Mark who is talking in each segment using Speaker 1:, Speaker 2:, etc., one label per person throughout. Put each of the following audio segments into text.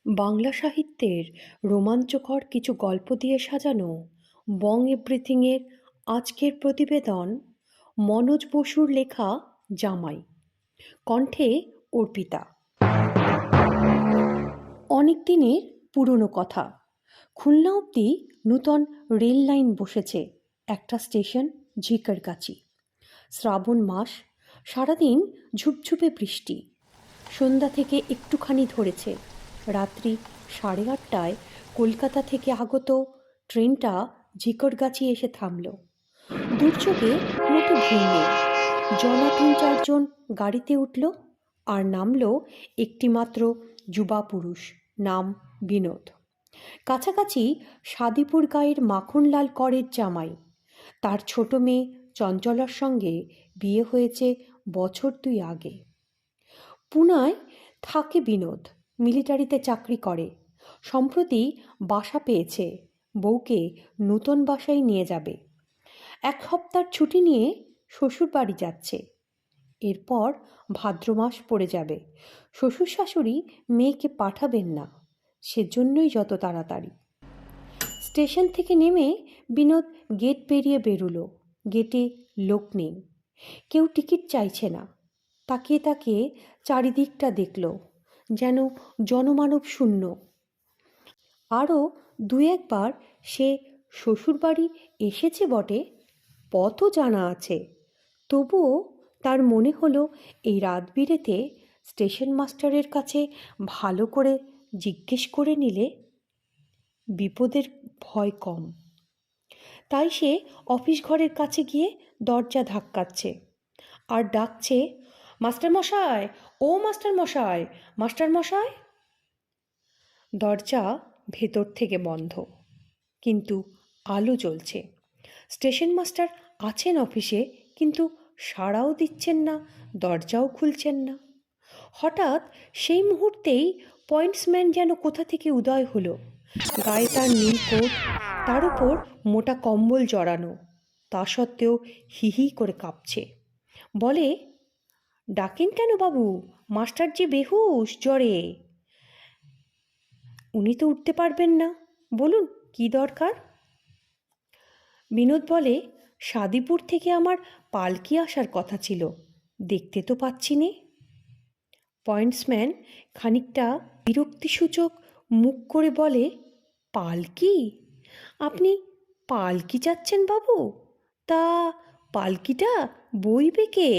Speaker 1: বাংলা সাহিত্যের রোমাঞ্চকর কিছু গল্প দিয়ে সাজানো বং এভরিথিংয়ের আজকের প্রতিবেদন মনোজ বসুর লেখা জামাই। কণ্ঠে অর্পিতা। অনেক দিনের পুরনো কথা। খুলনা অবধি নূতন রেল লাইন বসেছে। একটা স্টেশন ঝিকরগাছি। শ্রাবণ মাস, সারাদিন ঝুপঝুপে বৃষ্টি। সন্ধ্যা থেকে একটুখানি ধরেছে। রাত্রি 8:30টায় কলকাতা থেকে আগত ট্রেনটা ঝিকরগাছি এসে থামল। দুর্যোগে মোটে ভিড় নেই। জনা 3-4 জন গাড়িতে উঠল আর নামল একটিমাত্র যুবা পুরুষ, নাম বিনোদ। কাছাকাছি সাদিপুর গাঁয়ের মাখনলাল করের জামাই। তার ছোট মেয়ে চঞ্চলার সঙ্গে বিয়ে হয়েছে বছর 2 আগে। পুনায় থাকে বিনোদ, মিলিটারিতে চাকরি করে। সম্প্রতি বাসা পেয়েছে, বউকে নূতন বাসায় নিয়ে যাবে। 1 সপ্তাহ ছুটি নিয়ে শ্বশুরবাড়ি যাচ্ছে। এরপর ভাদ্র মাস পড়ে যাবে। শ্বশুর শাশুড়ি মেয়েকে পাঠাবেন না, সেজন্যই যত তাড়াতাড়ি। স্টেশন থেকে নেমে বিনোদ গেট পেরিয়ে বেরুলো। গেটে লোক নেই, কেউ টিকিট চাইছে না। তাকিয়ে তাকিয়ে চারিদিকটা দেখল, যেন জনমানব শূন্য। আরও 2-1 বার সে শ্বশুরবাড়ি এসেছে বটে, পথও জানা আছে। তবুও তার মনে হলো এই রাত বিরেতে স্টেশন মাস্টারের কাছে ভালো করে জিজ্ঞেস করে নিলে বিপদের ভয় কম। তাই সে অফিস ঘরের কাছে গিয়ে দরজা ধাক্কাচ্ছে আর ডাকছে, মাস্টারমশাই, ও মাস্টারমশাই, মাস্টারমশাই। দরজা ভেতর থেকে বন্ধ, কিন্তু আলো জ্বলছে। স্টেশন মাস্টার আছেন অফিসে, কিন্তু সাড়াও দিচ্ছেন না, দরজাও খুলছেন না। হঠাৎ সেই মুহূর্তেই পয়েন্টসম্যান যেন কোথা থেকে উদয় হলো। গায়ে তার নীল কোট, তার উপর মোটা কম্বল জড়ানো। তা সত্ত্বেও হি হি করে কাঁপছে। বলে, ডাকেন কেন বাবু? মাস্টার যে বেহুশ জ্বরে। উনি তো উঠতে পারবেন না, বলুন কি দরকার? বিনোদ বলে, সাদিপুর থেকে আমার পালকি আসার কথা ছিল, দেখতে তো পাচ্ছি নে। পয়েন্টসম্যান খানিকটা বিরক্তিসূচক মুখ করে বলে, পালকি? আপনি পালকি চাচ্ছেন বাবু? তা পালকিটা বইবে কে?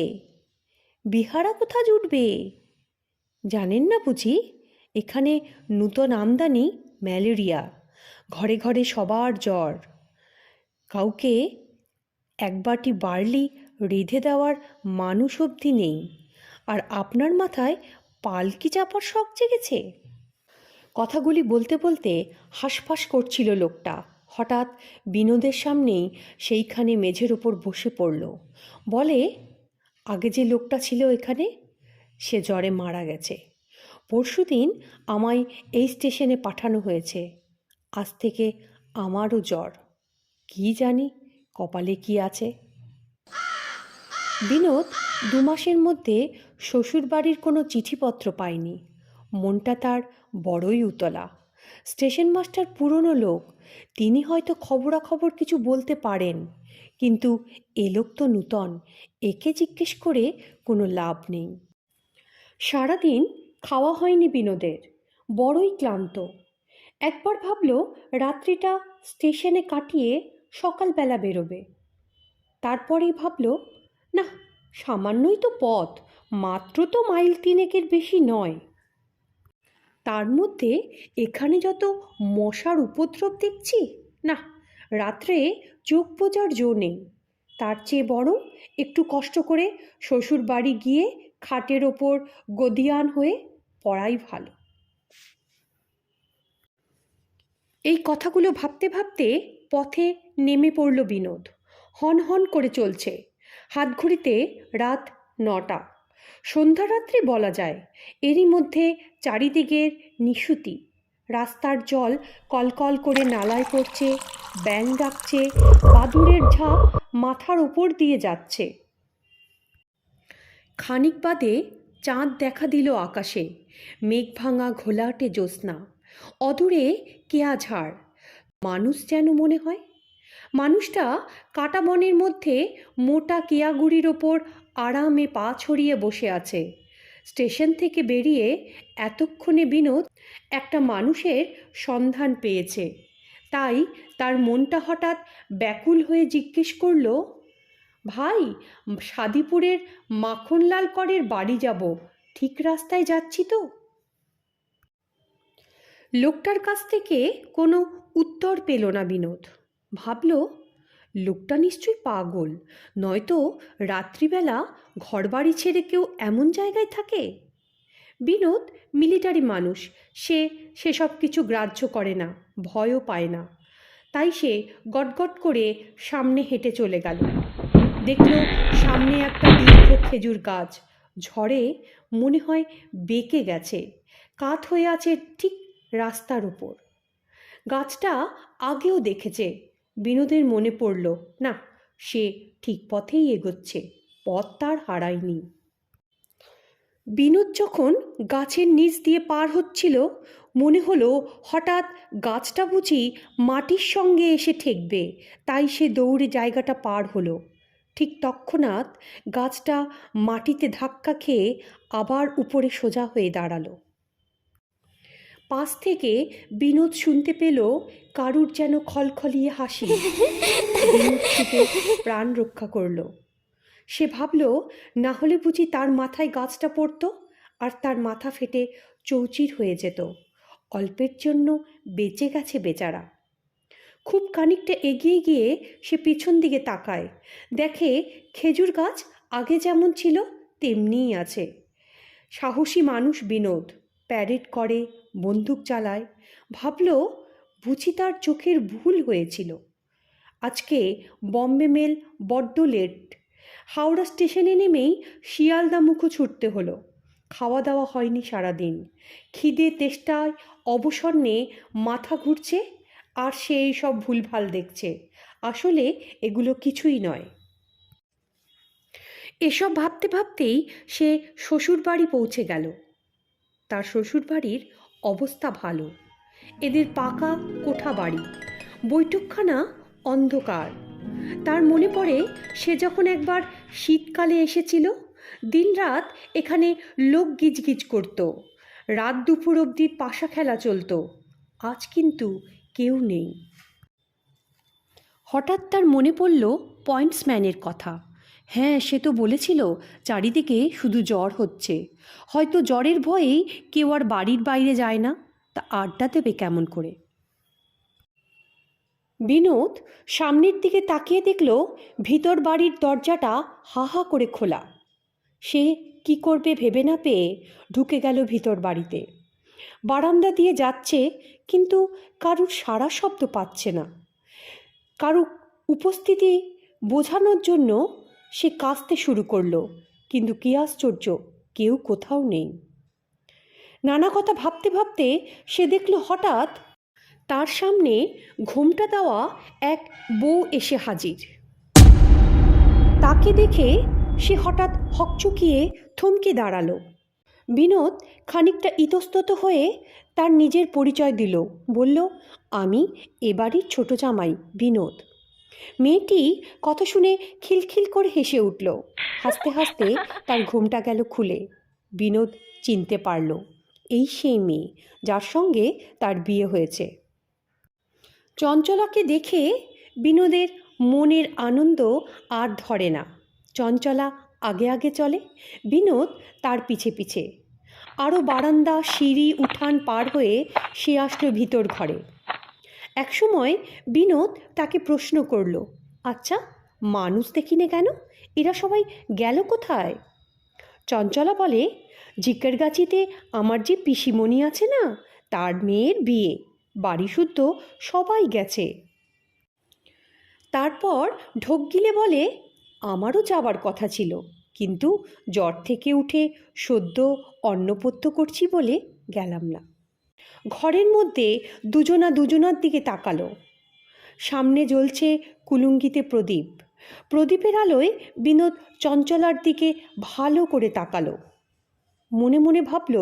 Speaker 1: বিহারা কোথা জুটবে? জানেন না বুঝি, এখানে নূতন আমদানি ম্যালেরিয়া। ঘরে ঘরে সবার জ্বর। কাউকে 1 বাটি বার্লি রেঁধে দেওয়ার মানুষ অবধি নেই, আর আপনার মাথায় পালকি চাপার শখ জেগেছে। কথাগুলি বলতে বলতে হাঁসফাঁস করছিল লোকটা। হঠাৎ বিনোদের সামনেই সেইখানে মেঝের ওপর বসে পড়ল। বলে, আগে যে লোকটা ছিল এখানে, সে জ্বরে মারা গেছে। পরশুদিন আমায় এই স্টেশনে পাঠানো হয়েছে। আজ থেকে আমারও জ্বর। কি জানি কপালে কি আছে। বিনোদ 2 মাসের মধ্যে শ্বশুরবাড়ির কোনো চিঠিপত্র পায়নি। মনটা তার বড়ই উতলা। স্টেশন মাস্টার পুরনো লোক, তিনি হয়তো খবরাখবর কিছু বলতে পারেন, কিন্তু এ লোক তো নূতন, একে জিজ্ঞেস করে কোনো লাভ নেই। সারাদিন খাওয়া হয়নি বিনোদের, বড়ই ক্লান্ত। একবার ভাবল রাত্রিটা স্টেশনে কাটিয়ে সকালবেলা বেরোবে। তারপরেই ভাবল, না, সামান্যই তো পথ, মাত্র তো মাইল 3-এর বেশি নয়। তার মধ্যে এখানে যত মশার উপদ্রব দেখছি, না, রাত্রে চোখ বোজার জো নেই। তার চেয়ে বরং একটু কষ্ট করে শ্বশুর বাড়ি গিয়ে খাটের ওপর গদিয়ান হয়ে পড়াই ভালো। এই কথাগুলো ভাবতে ভাবতে পথে নেমে পড়ল বিনোদ। হন হন করে চলছে। হাতঘড়িতে রাত 9টা। সন্ধ্যারাত্রি বলা যায়। এরই মধ্যে চারিদিকের নিশুতি। রাস্তার জল কলকল করে নালায় পড়ছে, ব্যাঙ ডাকছে, বাদুড়ের ঝাঁক মাথার উপর দিয়ে যাচ্ছে। খানিক বাদে চাঁদ দেখা দিল আকাশে। মেঘ ভাঙা ঘোলাটে জ্যোৎস্না। অদূরে কেয়া ঝাড়, মানুষ যেন মনে হয়। মানুষটা কাটা বনের মধ্যে মোটা কেয়াগুড়ির ওপর আরামে পা ছড়িয়ে বসে আছে। স্টেশন থেকে বেরিয়ে এতক্ষণে বিনোদ একটা মানুষের সন্ধান পেয়েছে, তাই তার মনটা হঠাৎ ব্যাকুল হয়ে জিজ্ঞেস করল, ভাই, সাদিপুরের মাখনলাল করের বাড়ি যাব, ঠিক রাস্তায় যাচ্ছি তো? লোকটার কাছ থেকে কোনো উত্তর পেল না বিনোদ। ভাবল, লোকটা নিশ্চয়ই পাগল, নয়তো রাত্রিবেলা ঘরবাড়ি ছেড়ে কেউ এমন জায়গায় থাকে। বিনোদ মিলিটারি মানুষ, সে সেসব কিছু গ্রাহ্য করে না, ভয়ও পায় না। তাই সে গটগট করে সামনে হেঁটে চলে গেল। দেখল সামনে একটা দীর্ঘ খেজুর গাছ, ঝড়ে মনে হয় বেঁকে গেছে, কাত হয়ে আছে ঠিক রাস্তার উপর। গাছটা আগেও দেখেছে। বিনোদের মনে পড়ল, না, সে ঠিক পথেই এগোচ্ছে, পথ তার হারায়নি। বিনোদ যখন গাছের নিচ দিয়ে পার হচ্ছিল, মনে হলো হঠাৎ গাছটা বুঝি মাটির সঙ্গে এসে ঠেকবে, তাই সে দৌড়ে জায়গাটা পার হলো। ঠিক তৎক্ষণাৎ গাছটা মাটিতে ধাক্কা খেয়ে আবার উপরে সোজা হয়ে দাঁড়ালো। পাশ থেকে বিনোদ শুনতে পেল কারুর যেন খলখলিয়ে হাসি। বিনোদ ছুটে প্রাণ রক্ষা করল। সে ভাবল, না হলে বুঝি তার মাথায় গাছটা পড়ত আর তার মাথা ফেটে চৌচির হয়ে যেত। অল্পের জন্য বেঁচে গেছে বেচারা। খুব খানিকটা এগিয়ে গিয়ে সে পিছন দিকে তাকায়, দেখে খেজুর গাছ আগে যেমন ছিল তেমনিই আছে। সাহসী মানুষ বিনোদ, প্যারেড করে, বন্দুক চালায়। ভাবল, বুঝি তার চোখের ভুল হয়েছিল। আজকে বম্বে মেল বড্ড লেট। হাওড়া স্টেশনে নেমেই শিয়ালদা মুখো ছুটতে হলো। খাওয়া দাওয়া হয়নি সারাদিন। খিদে তেষ্টায় অবসর নিয়ে মাথা ঘুরছে, আর সে এই সব ভুলভাল দেখছে। আসলে এগুলো কিছুই নয়। এসব ভাবতে ভাবতেই সে শ্বশুরবাড়ি পৌঁছে গেল। তার শ্বশুরবাড়ির অবস্থা ভালো। এদের পাকা কোঠা বাড়ি, বৈঠকখানা অন্ধকার। তার মনে পড়ে সে যখন একবার শীতকালে এসেছিল, দিনরাত এখানে লোক গিজগিজ করত, রাত দুপুর অবধি পাশা খেলা চলতো। আজ কিন্তু কেউ নেই। হঠাৎ তার মনে পড়ল পয়েন্টসম্যানের কথা। হ্যাঁ, সে তো বলেছিল চারিদিকে শুধু জ্বর হচ্ছে, হয়তো জ্বরের ভয়েই কেউ আর বাড়ির বাইরে যায় না। তা আড্ডা দেবে কেমন করে? বিনোদ সামনের দিকে তাকিয়ে দেখল ভিতর বাড়ির দরজাটা হা হা করে খোলা। সে কি করবে ভেবে না পেয়ে ঢুকে গেল ভিতর বাড়িতে। বারান্দা দিয়ে যাচ্ছে, কিন্তু কারুর সাড়া শব্দ পাচ্ছে না। কারু উপস্থিতি বোঝানোর জন্য সে কাঁদতে শুরু করলো, কিন্তু কী আশ্চর্য, কেউ কোথাও নেই। নানা কথা ভাবতে ভাবতে সে দেখল হঠাৎ তার সামনে ঘোমটা দেওয়া এক বউ এসে হাজির। তাকে দেখে সে হঠাৎ হকচকিয়ে থমকে দাঁড়ালো। বিনোদ খানিকটা ইতস্তত হয়ে তার নিজের পরিচয় দিল, বলল, আমি এ বাড়ির ছোট জামাই বিনোদ। মেয়েটি কথা শুনে খিলখিল করে হেসে উঠল। হাসতে হাসতে তার ঘোমটা গেল খুলে। বিনোদ চিনতে পারল, এই সেই মেয়ে যার সঙ্গে তার বিয়ে হয়েছে। চঞ্চলাকে দেখে বিনোদের মনের আনন্দ আর ধরে না। চঞ্চলা আগে আগে চলে, বিনোদ তার পিছে পিছে। আরও বারান্দা, সিঁড়ি, উঠান পার হয়ে সে আসলো ভিতর ঘরে। একসময় বিনোদ তাকে প্রশ্ন করল, আচ্ছা, মানুষ দেখিনে কেন? এরা সবাই গেল কোথায়? চঞ্চলা বলে, ঝিকেরগাছিতে আমার যে পিসিমণি আছে না, তার মেয়ের বিয়ে, বাড়ি শুদ্ধ সবাই গেছে। তারপর ঢোক গিলে বলে, আমারও যাবার কথা ছিল, কিন্তু জ্বর থেকে উঠে সদ্য অন্নপথ্য করছি বলে গেলাম না। ঘরের মধ্যে দুজনার দিকে তাকালো। সামনে জ্বলছে কুলুঙ্গিতে প্রদীপ। প্রদীপের আলোয় বিনোদ চঞ্চলার দিকে ভালো করে তাকালো। মনে মনে ভাবল,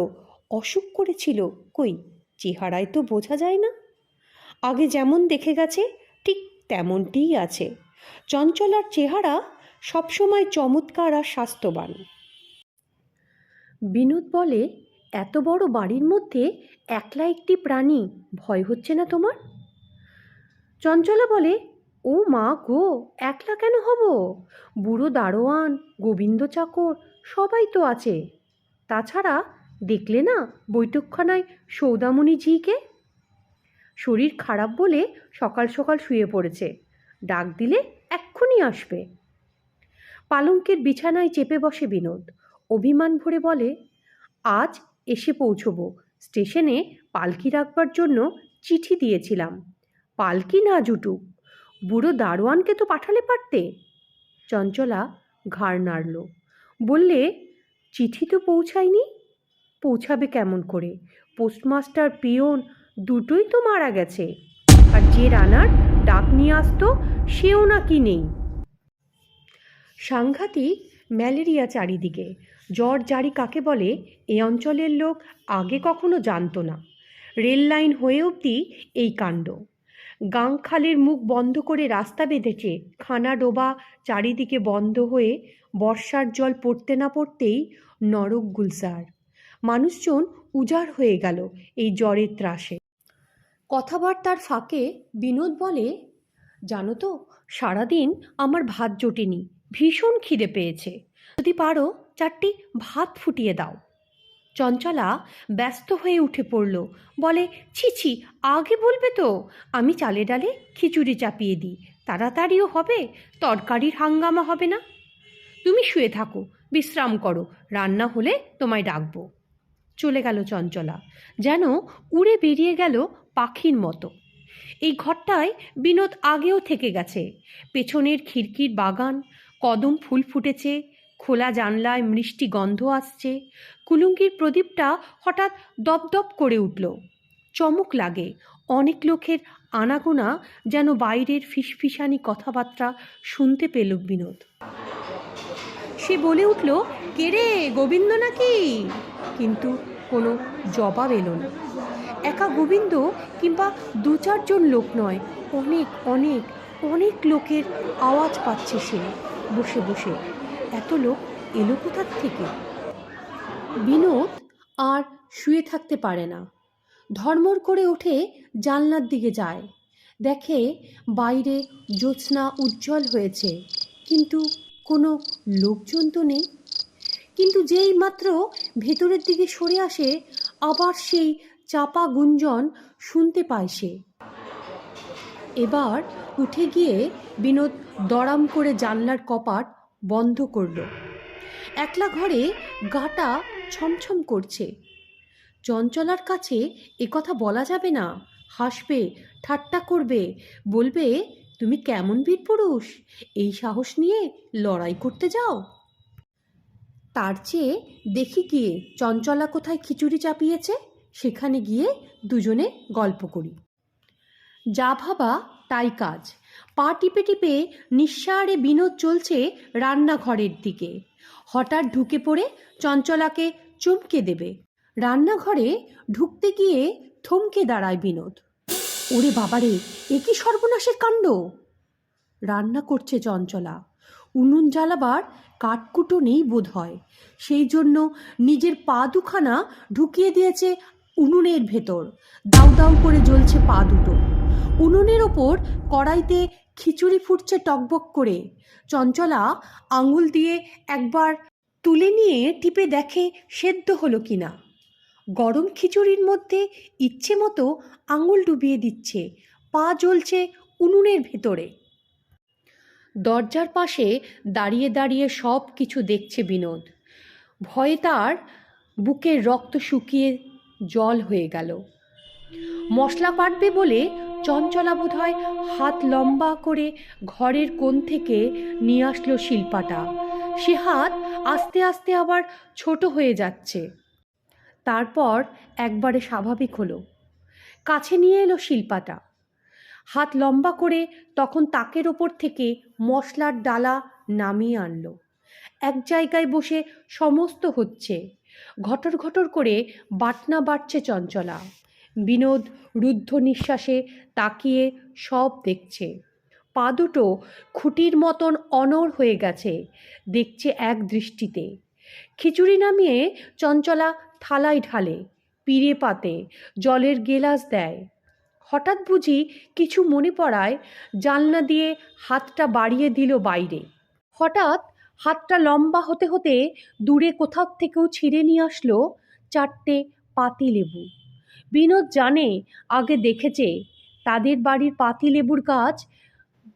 Speaker 1: অসুখ করেছিল কই, চেহারায় তো বোঝা যায় না। আগে যেমন দেখে গেছে ঠিক তেমনটিই আছে। চঞ্চলার চেহারা সবসময় চমৎকার আর স্বাস্থ্যবান। বিনোদ বলে, এত বড় বাড়ির মধ্যে একলা একটি প্রাণী, ভয় হচ্ছে না তোমার? চঞ্চলা বলে, ও মা গো, একলা কেন হব? বুড়ো দারোয়ান, গোবিন্দ চাকর সবাই তো আছে। তাছাড়া দেখলে না বৈঠকখানায় সৌদামণি ঝিকে? শরীর খারাপ বলে সকাল সকাল শুয়ে পড়েছে, ডাক দিলে এক্ষুনি আসবে। পালঙ্কের বিছানায় চেপে বসে বিনোদ, অভিমান ভরে বলে, আজ এসে পৌঁছবো। স্টেশনে পালকি রাখবার জন্য চিঠি দিয়েছিলাম, পালকি না জুটুক, বুড়ো দারোয়ানকে তো পাঠালে পারতে। চঞ্চলা ঘাড় নাড়ল, বললে, চিঠি তো পৌঁছায়নি। পৌঁছাবে কেমন করে? পোস্টমাস্টার, পিয়ন দুটোই তো মারা গেছে, আর যে রানার ডাক নিয়ে আসতো সেও নাকি নেই। সাংঘাতিক ম্যালেরিয়া চারিদিকে। জ্বর জারি কাকে বলে এ অঞ্চলের লোক আগে কখনো জানতো না। রেল লাইন হয়ে অবধি এই কাণ্ড। গাংখালের মুখ বন্ধ করে রাস্তা বেঁধেছে, খানা ডোবা চারিদিকে বন্ধ হয়ে বর্ষার জল পড়তে না পড়তেই নরক গুলসার। মানুষজন উজাড় হয়ে গেল এই জ্বরের ত্রাসে। কথাবার্তার ফাঁকে বিনোদ বলে, জানো তো, সারাদিন আমার ভাত জোটেনি, ভীষণ খিদে পেয়েছে, যদি পারো চারটি ভাত ফুটিয়ে দাও। চঞ্চলা ব্যস্ত হয়ে উঠে পড়ল, বলে, ছি ছি, আগে বলবে তো, আমি চালে ডালে খিচুড়ি চাপিয়ে দিই, তাড়াতাড়িও হবে, তরকারির হাঙ্গামা হবে না। তুমি শুয়ে থাকো, বিশ্রাম করো, রান্না হলে তোমায় ডাকবো। চলে গেল চঞ্চলা, যেন উড়ে বেরিয়ে গেল পাখির মতো। এই ঘরটায় বিনোদ আগেও থেকে গেছে। পেছনের খিড়কির বাগান, কদম ফুল ফুটেছে, খোলা জানলায় মিষ্টি গন্ধ আসছে। কুলুঙ্গির প্রদীপটা হঠাৎ দপদপ করে উঠল, চমক লাগে। অনেক লোকের আনাগোনা, যেন বাইরের ফিসফিসানি কথাবার্তা শুনতে পেল বিনোদ। সে বলে উঠল, কে রে, গোবিন্দ নাকি? কিন্তু কোনো জবাব এলো না। একা গোবিন্দ কিংবা দু চারজন লোক নয়, অনেক অনেক অনেক লোকের আওয়াজ পাচ্ছে সে বসে বসে। এত লোক এলো কোথার থেকে? বিনোদ আর শুয়ে থাকতে পারে না, ধর্মর করে উঠে জানলার দিকে যায়। দেখে বাইরে জ্যোৎস্না উজ্জ্বল হয়েছে, কিন্তু কোনো লোকজন তো নেই। কিন্তু যেই মাত্র ভেতরের দিকে সরে আসে, আবার সেই চাপা গুঞ্জন শুনতে পায় সে। এবার উঠে গিয়ে বিনোদ দড়াম করে জানলার কপাট বন্ধ করল। একলা ঘরে গাটা ছমছম করছে। চঞ্চলার কাছে একথা বলা যাবে না, হাসবে, ঠাট্টা করবে, বলবে, তুমি কেমন বীরপুরুষ, এই সাহস নিয়ে লড়াই করতে যাও। তার চেয়ে দেখি গিয়ে চঞ্চলা কোথায় খিচুড়ি চাপিয়েছে, সেখানে গিয়ে দুজনে গল্প করি। যা ভাবা তাই কাজ। পা টিপে টিপে নিঃসাড়ে বিনোদ চলছে রান্নাঘরের দিকে। হঠাৎ ঢুকে পড়ে চঞ্চলাকে চমকে দেবে। রান্নাঘরে ঢুকতে গিয়ে থমকে দাঁড়ায় বিনোদ। ওরে বাবারে, এ কি সর্বনাশের কাণ্ড! রান্না করছে চঞ্চলা। উনুন জ্বালাবার কাঠকুটো নেই বোধ হয়, সেই জন্য নিজের পা দুখানা ঢুকিয়ে দিয়েছে উনুনের ভেতর। দাউ দাউ করে জ্বলছে পা দুটো। উনুনের ওপর কড়াইতে খিচুড়ি ফুটছে টকবক করে। চঞ্চলা আঙুল দিয়ে একবার তুলে নিয়ে টিপে দেখে সেদ্ধ হলো কিনা। গরম খিচুড়ির মধ্যে ইচ্ছে মতো আঙুল ডুবিয়ে দিচ্ছে, পা জ্বলছে উনুনের ভেতরে। দরজার পাশে দাঁড়িয়ে দাঁড়িয়ে সব কিছু দেখছে বিনোদ। ভয়ে তার বুকের রক্ত শুকিয়ে জল হয়ে গেল। মশলা কাটবে বলে চঞ্চলা বোধহয় হাত লম্বা করে ঘরের কোণ থেকে নিয়ে আসলো শিল্পাটা। সে হাত আস্তে আস্তে আবার ছোট হয়ে যাচ্ছে, তারপর একবারে স্বাভাবিক হলো। কাছে নিয়ে এলো শিল্পাটা, হাত লম্বা করে তখন তাকের ওপর থেকে মশলার ডালা নামিয়ে আনলো। এক জায়গায় বসে সমস্ত হচ্ছে। ঘটর ঘটর করে বাটনা বাটছে চঞ্চলা। বিনোদ রুদ্ধ নিঃশ্বাসে তাকিয়ে সব দেখছে। পা দুটো খুঁটির মতন অনড় হয়ে গেছে, দেখছে এক দৃষ্টিতে। খিচুড়ি নামিয়ে চঞ্চলা থালায় ঢালে, পিড়ে পাতে, জলের গেলাস দেয়। হঠাৎ বুঝি কিছু মনে পড়ায় জানলা দিয়ে হাতটা বাড়িয়ে দিল বাইরে। হঠাৎ হাতটা লম্বা হতে হতে দূরে কোথাও থেকেও ছিঁড়ে নিয়ে আসলো 4টে পাতিলেবু। বিনোদ জানে, আগে দেখেছে, তাদের বাড়ির পাতিলেবুর গাছ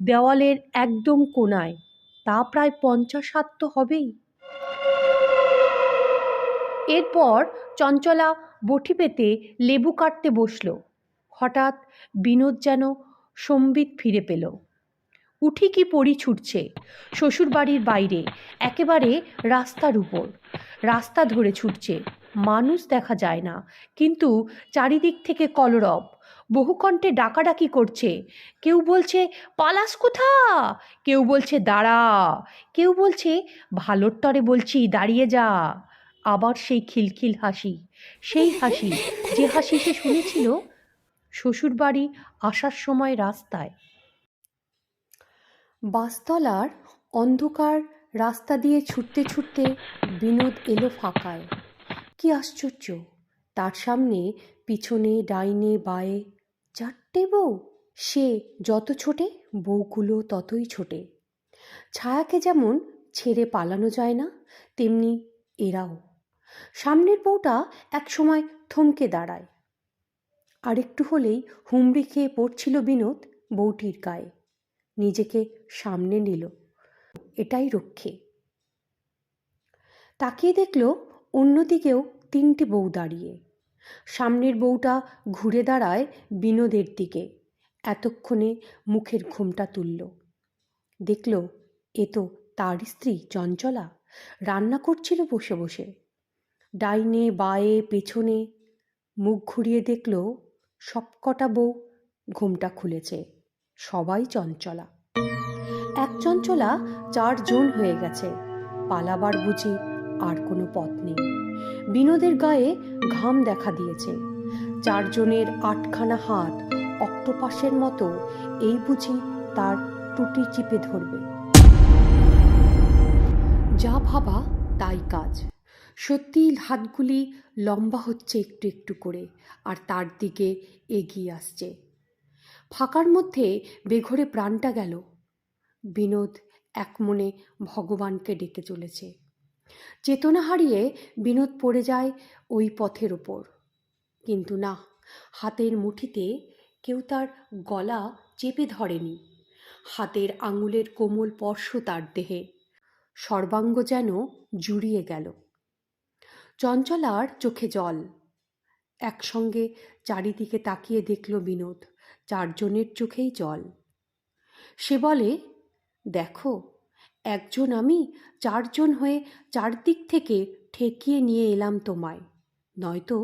Speaker 1: দেওয়ালের একদম কোণায়। তা প্রায় 50 হাত তো হবেই। এরপর চঞ্চলা বটি পেতে লেবু কাটতে বসল। হঠাৎ বিনোদ যেন সম্বিত ফিরে পেল। উঠি কি পড়ি ছুটছে শ্বশুরবাড়ির বাইরে, একেবারে রাস্তার উপর। রাস্তা ধরে ছুটছে, মানুষ দেখা যায় না, কিন্তু চারিদিক থেকে কলরব। বহুকণ্ঠে ডাকাডাকি করছে। কেউ বলছে পালাস কোথা, কেউ বলছে দাঁড়া, কেউ বলছে ভালোর তরে বলছি দাঁড়িয়ে যা। আবার সেই খিলখিল হাসি, সেই হাসি যে হাসি সে শুনেছিল শ্বশুরবাড়ি আসার সময় রাস্তায়। বাসতলার অন্ধকার রাস্তা দিয়ে ছুটতে ছুটতে বিনোদ এলো ফাঁকায়। কি আশ্চর্য, তার সামনে পিছনে ডাইনে বাঁয়ে 4টে বউ। সে যত ছোটে, বউগুলো ততই ছোটে। ছায়াকে যেমন ছেড়ে পালানো যায় না, তেমনি এরাও। সামনের বউটা একসময় থমকে দাঁড়ায়। আরেকটু হলেই হুমড়ি খেয়ে পড়ছিল বিনোদ বউটির গায়ে। নিজেকে সামনে নিল, এটাই রক্ষে। তাকিয়ে দেখল অন্যদিকেও 3টে বউ দাঁড়িয়ে। সামনের বউটা ঘুরে দাঁড়ায় বিনোদের দিকে। এতক্ষণে মুখের ঘোমটা তুলল। দেখল এ তো তার স্ত্রী চঞ্চলা, রান্না করছিল বসে বসে। ডাইনে বাঁয়ে পেছনে মুখ ঘুরিয়ে দেখল সবকটা বউ ঘোমটা খুলেছে, সবাই চঞ্চলা। এক চঞ্চলা 4 জন হয়ে গেছে, পালাবার বুঝি আর কোনো পথ নেই। বিনোদের গায়ে ঘাম দেখা দিয়েছে। 4 জনের 8খানা হাত অক্টোপাসের মতো, এই বুঝি তার টুটি চিপে ধরবে। যা ভাবা তাই কাজ। সত্যি হাতগুলি লম্বা হচ্ছে একটু একটু করে, আর তার দিকে এগিয়ে আসছে। ফাঁকার মধ্যে বেঘোরে প্রাণটা গেল। বিনোদ এক মনে ভগবানকে ডেকে চলেছে। চেতনা হারিয়ে বিনোদ পড়ে যায় ওই পথের ওপর। কিন্তু না, হাতের মুঠিতে কেউ তার গলা চেপে ধরেনি। হাতের আঙুলের কোমল স্পর্শ তার দেহে, সর্বাঙ্গ যেন জুড়িয়ে গেল। চঞ্চলার চোখে জল। একসঙ্গে চারিদিকে তাকিয়ে দেখল বিনোদ, 4 জনের চোখেই জল। সে বলে, দেখো, একজন আমি 4 জন হয়ে চারদিক থেকে ঠেকিয়ে নিয়ে এলাম তোমায়, নয়তো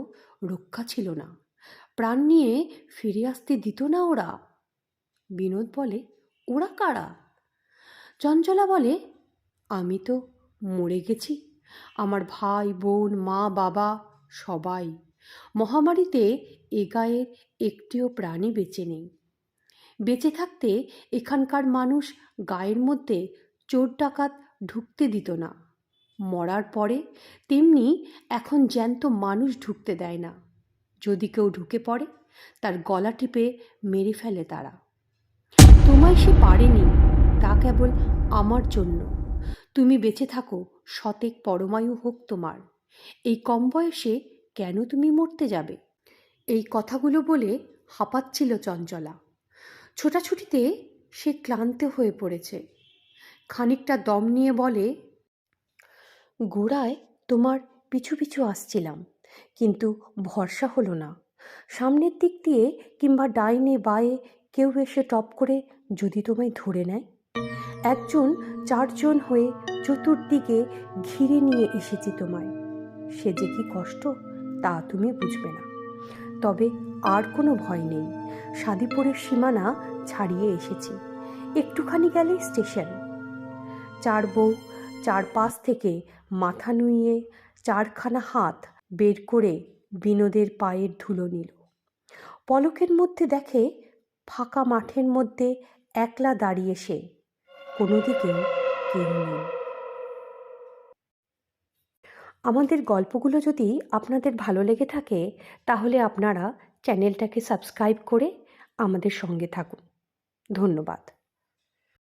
Speaker 1: রক্ষা ছিল না, প্রাণ নিয়ে ফিরে আসতে দিত না ওরা। বিনোদ বলে, ওরা কারা? চঞ্চলা বলে, আমি তো মরে গেছি, আমার ভাই বোন মা বাবা সবাই। মহামারীতে এ গায়ের একটিও প্রাণী বেঁচে নেই। বেঁচে থাকতে এখানকার মানুষ গায়ের মধ্যে চোর ডাকাত ঢুকতে দিত না। মরার পরে তেমনি এখন জ্যান্ত মানুষ ঢুকতে দেয় না। যদি কেউ ঢুকে পড়ে তার গলা টিপে মেরে ফেলে তারা। তোমায় সে পারেনি, তা কেবল আমার জন্য। তুমি বেঁচে থাকো, শতেক পরমায়ু হোক তোমার। এই কম বয়সে কেন তুমি মরতে যাবে? এই কথাগুলো বলে হাঁপাচ্ছিল চঞ্চলা। ছোটাছুটিতে সে ক্লান্ত হয়ে পড়েছে। খানিকটা দম নিয়ে বলে, গোড়ায় তোমার পিছু পিছু আসছিলাম, কিন্তু ভরসা হলো না। সামনের দিক দিয়ে কিংবা ডাইনে বাঁয়ে কেউ এসে টপ করে যদি তোমায় ধরে নেয়। একজন 4 জন হয়ে চতুর্দিকে ঘিরে নিয়ে এসেছি তোমায়। সে যে কি কষ্ট তা তুমি বুঝবে না। তবে আর কোনো ভয় নেই, সাদিপুরের সীমানা ছাড়িয়ে এসেছি। একটুখানি গেলেই স্টেশন। 4 বউ 4 পাশ থেকে মাথা নুইয়ে 4খানা হাত বের করে বিনোদের পায়ের ধুলো নিল। পলকের মধ্যে দেখে ফাঁকা মাঠের মধ্যে একলা দাঁড়িয়ে সে, কোনো দিকে কেউ নেই। আমাদের গল্পগুলো যদি আপনাদের ভালো লেগে থাকে তাহলে আপনারা চ্যানেলটাকে সাবস্ক্রাইব করে আমাদের সঙ্গে থাকুন। ধন্যবাদ।